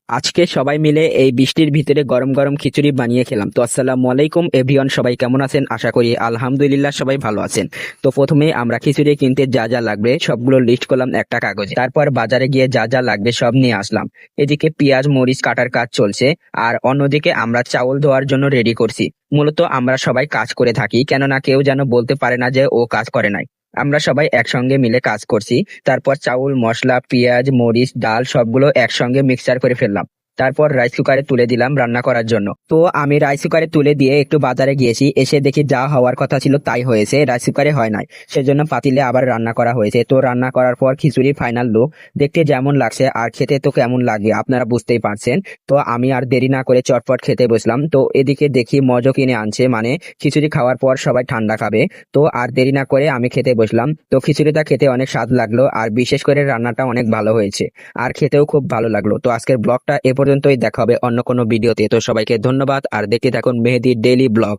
আজকে সবাই মিলে এই বৃষ্টির ভিতরে গরম গরম খিচুড়ি বানিয়ে খেলাম। তো আসসালামু আলাইকুম এভরিওয়ান, সবাই কেমন আছেন? আশা করি আলহামদুলিল্লাহ সবাই ভালো আছেন। তো প্রথমে আমরা খিচুড়ি কিনতে যা যা লাগবে সবগুলো লিস্ট করলাম একটা কাগজে। তারপর বাজারে গিয়ে যা যা লাগবে সব নিয়ে আসলাম। এদিকে পেঁয়াজ মরিচ কাটার কাজ চলছে, আর অন্যদিকে আমরা চাউল ধোয়ার জন্য রেডি করছি। মূলত আমরা সবাই কাজ করে থাকি, কেননা কেউ যেন বলতে পারে না যে ও কাজ করে নাই। আমরা সবাই একসঙ্গে মিলে কাজ করছি। তারপর চাউল মশলা পেঁয়াজ মরিচ ডাল সবগুলো একসঙ্গে মিক্সচার করে ফেললাম। তারপর রাইস কুকারে তুলে দিলাম রান্না করার জন্য। তো আমি রাইস কুকারে তুলে দিয়ে একটু বাজারে গিয়েছি, এসে দেখি যা হওয়ার কথা ছিল তাই হয়েছে, রাইস কুকারে হয় নাই। সেজন্য পাতিলে আবার রান্না করা হয়েছে। তো রান্না করার পর খিচুড়ির ফাইনাল লুক দেখতে যেমন লাগছে আর খেতে তো কেমন লাগে আপনারা বুঝতেই পারছেন। তো আমি আর দেরি না করে চটপট খেতে বসলাম। তো এদিকে দেখি মজো কিনে আনছে, মানে খিচুড়ি খাওয়ার পর সবাই ঠান্ডা খাবে। তো আর দেরি না করে আমি খেতে বসলাম। তো খিচুড়িটা খেতে অনেক স্বাদ লাগলো, আর বিশেষ করে রান্নাটা অনেক ভালো হয়েছে, আর খেতেও খুব ভালো লাগলো। তো আজকের ব্লগটা এ পর্যন্তই, দেখা হবে অন্য কোনো ভিডিওতে। তো সবাইকে ধন্যবাদ, আর দেখতে থাকুন মেহেদী ডেইলি ব্লগ।